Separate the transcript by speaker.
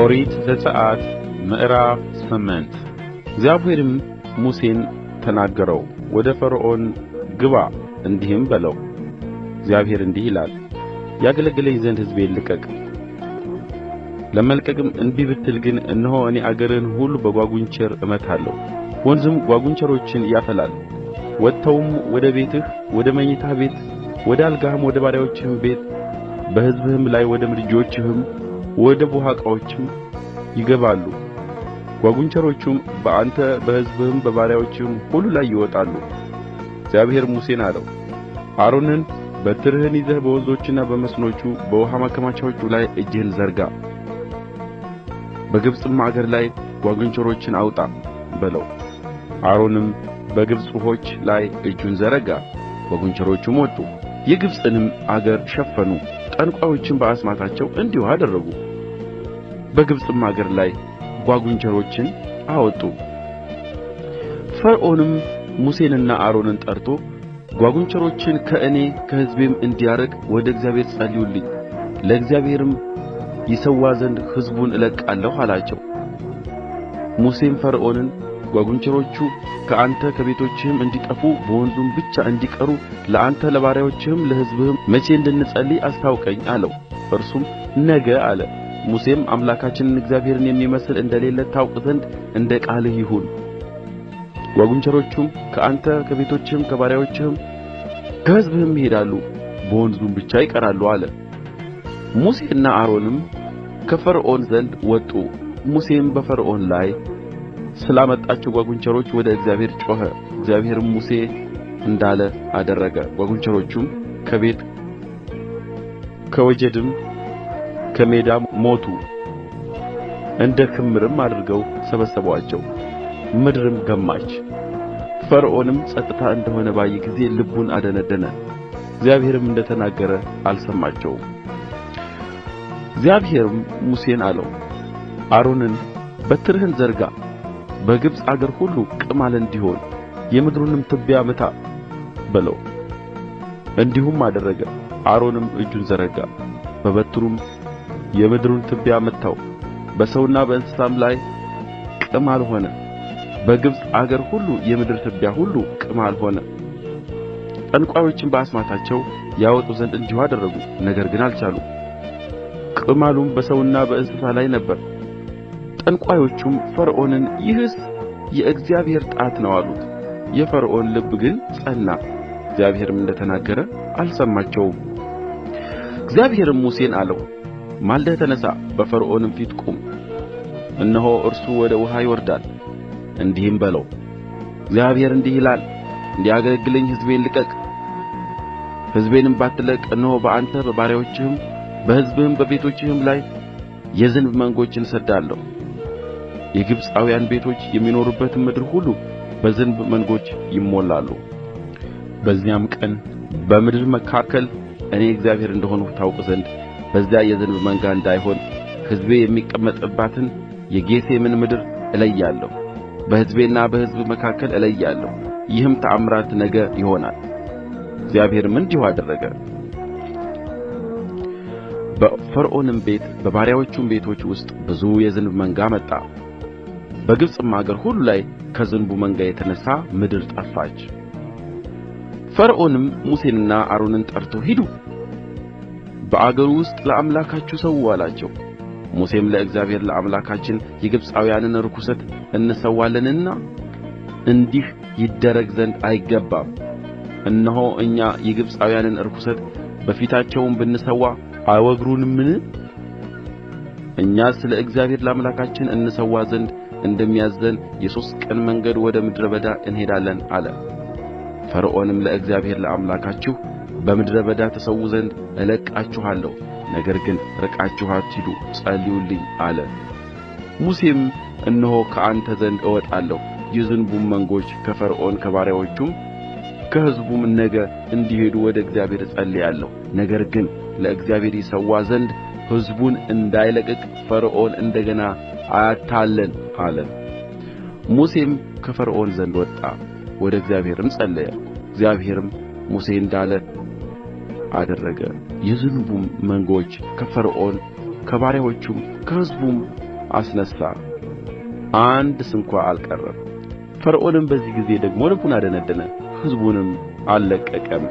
Speaker 1: ኦሪት ዘጽአት ምዕራፍ 8 እግዚአብሔርም ሙሴን ተናገረው፣ ወደ ፈርዖን ግባ እንዲህም በለው፣ እግዚአብሔር እንዲህ ይላል፣ ያገለግለኝ ዘንድ ሕዝቤን ልቀቅ። ለመልቀቅም እንቢ ብትል ግን እነሆ እኔ አገርህን ሁሉ በጓጕንቸር እመታለሁ፣ ወንዝም ጓጕንቸሮችን ያፈላል። ወጥተውም ወደ ቤትህ፣ ወደ መኝታ ቤት፣ ወደ አልጋህም፣ ወደ ባሪያዎችህም ቤት፣ በሕዝብህም ላይ ወደ ምድጆችህም ወደ ቡሃቃዎችም ይገባሉ። ጓጕንቸሮቹም በአንተ በሕዝብህም በባሪያዎችህም ሁሉ ላይ ይወጣሉ። እግዚአብሔር ሙሴን አለው፣ አሮንን በትርህን ይዘህ በወንዞችና በመስኖቹ በውኃ ማከማቻዎቹ ላይ እጅህን ዘርጋ፣ በግብፅም አገር ላይ ጓጕንቸሮችን አውጣ በለው። አሮንም በግብፅ ውኆች ላይ እጁን ዘረጋ፣ ጓጕንቸሮቹም ወጡ፣ የግብፅንም አገር ሸፈኑ። ጠንቋዮችም በአስማታቸው እንዲሁ አደረጉ፣ በግብፅም አገር ላይ ጓጕንቸሮችን አወጡ። ፈርዖንም ሙሴንና አሮንን ጠርቶ ጓጕንቸሮችን ከእኔ ከሕዝቤም እንዲያርቅ ወደ እግዚአብሔር ጸልዩልኝ፣ ለእግዚአብሔርም ይሠዋ ዘንድ ሕዝቡን እለቅቃለሁ አላቸው። ሙሴም ፈርዖንን ጓጕንቸሮቹ ከአንተ ከቤቶችህም እንዲጠፉ በወንዙም ብቻ እንዲቀሩ ለአንተ ለባሪያዎችህም ለሕዝብህም መቼ እንድንጸልይ አስታውቀኝ አለው። እርሱም ነገ አለ። ሙሴም አምላካችንን እግዚአብሔርን የሚመስል እንደሌለ ታውቅ ዘንድ እንደ ቃልህ ይሁን፣ ጓጕንቸሮቹም ከአንተ ከቤቶችህም ከባሪያዎችህም ከሕዝብህም ይሄዳሉ፣ በወንዙም ብቻ ይቀራሉ አለ። ሙሴና አሮንም ከፈርዖን ዘንድ ወጡ። ሙሴም በፈርዖን ላይ ስላመጣቸው ጓጕንቸሮች ወደ እግዚአብሔር ጮኸ። እግዚአብሔርም ሙሴ እንዳለ አደረገ። ጓጕንቸሮቹም ከቤት ከወጀድም ከሜዳም ሞቱ፣ እንደ ክምርም አድርገው ሰበሰቡአቸው፣ ምድርም ገማች። ፈርዖንም ጸጥታ እንደሆነ ባየ ጊዜ ልቡን አደነደነ፣ እግዚአብሔርም እንደ ተናገረ አልሰማቸውም። እግዚአብሔርም ሙሴን አለው፣ አሮንን በትርህን ዘርጋ፣ በግብፅ አገር ሁሉ ቅማል እንዲሆን የምድሩንም ትቢያ ምታ በለው። እንዲሁም አደረገ። አሮንም እጁን ዘረጋ፣ በበትሩም የምድሩን ትቢያ መታው፣ በሰውና በእንስሳም ላይ ቅማል ሆነ። በግብፅ አገር ሁሉ የምድር ትቢያ ሁሉ ቅማል ሆነ። ጠንቋዮችም በአስማታቸው ያወጡ ዘንድ እንዲሁ አደረጉ፣ ነገር ግን አልቻሉም። ቅማሉም በሰውና በእንስሳ ላይ ነበረ። ጠንቋዮቹም ፈርዖንን ይህስ የእግዚአብሔር ጣት ነው አሉት። የፈርዖን ልብ ግን ጸና፣ እግዚአብሔርም እንደ ተናገረ አልሰማቸውም። እግዚአብሔርም ሙሴን አለው፣ ማልደህ ተነሣ፣ በፈርዖንም ፊት ቁም። እነሆ እርሱ ወደ ውኃ ይወርዳል። እንዲህም በለው፣ እግዚአብሔር እንዲህ ይላል፣ እንዲያገለግለኝ ሕዝቤን ልቀቅ። ሕዝቤንም ባትለቅ እነሆ በአንተ በባሪያዎችህም በሕዝብህም በቤቶችህም ላይ የዝንብ መንጎችን እሰድዳለሁ። የግብፃውያን ቤቶች የሚኖሩበትም ምድር ሁሉ በዝንብ መንጎች ይሞላሉ። በዚያም ቀን በምድር መካከል እኔ እግዚአብሔር እንደሆንሁ ታውቅ ዘንድ በዚያ የዝንብ መንጋ እንዳይሆን ሕዝቤ የሚቀመጥባትን የጌሤምን ምድር እለያለሁ፣ በሕዝቤና በሕዝብ መካከል እለያለሁ። ይህም ተአምራት ነገ ይሆናል። እግዚአብሔርም እንዲሁ አደረገ። በፈርዖንም ቤት በባሪያዎቹም ቤቶች ውስጥ ብዙ የዝንብ መንጋ መጣ። በግብፅም አገር ሁሉ ላይ ከዝንቡ መንጋ የተነሣ ምድር ጠፋች። ፈርዖንም ሙሴንና አሮንን ጠርቶ ሂዱ፣ በአገሩ ውስጥ ለአምላካችሁ ሠዉ አላቸው። ሙሴም ለእግዚአብሔር ለአምላካችን የግብፃውያንን ርኵሰት እንሠዋለንና እንዲህ ይደረግ ዘንድ አይገባም። እነሆ እኛ የግብፃውያንን ርኵሰት በፊታቸውም ብንሠዋ አይወግሩንምን? እኛስ ለእግዚአብሔር ለአምላካችን እንሠዋ ዘንድ እንደሚያዝዘን የ3 ቀን መንገድ ወደ ምድረ በዳ እንሄዳለን አለ። ፈርዖንም ለእግዚአብሔር ለአምላካችሁ በምድረ በዳ ትሠዉ ዘንድ እለቅቃችኋለሁ፣ ነገር ግን ርቃችሁ አትሂዱ፣ ጸልዩልኝ አለ። ሙሴም እነሆ ከአንተ ዘንድ እወጣለሁ፣ የዝንቡም መንጎች ከፈርዖን ከባሪያዎቹም ከሕዝቡም ነገ እንዲሄዱ ወደ እግዚአብሔር እጸልያለሁ፣ ነገር ግን ለእግዚአብሔር ይሠዋ ዘንድ ሕዝቡን እንዳይለቅቅ ፈርዖን እንደ ገና አያታልለን አለ። ሙሴም ከፈርዖን ዘንድ ወጣ፣ ወደ እግዚአብሔርም ጸለየ። እግዚአብሔርም ሙሴ እንዳለ አደረገ። የዝንቡም መንጎች ከፈርዖን ከባሪያዎቹም ከሕዝቡም አስነሣ፣ አንድ ስንኳ አልቀረም። ፈርዖንም በዚህ ጊዜ ደግሞ ልቡን አደነደነ፣ ሕዝቡንም አልለቀቀም።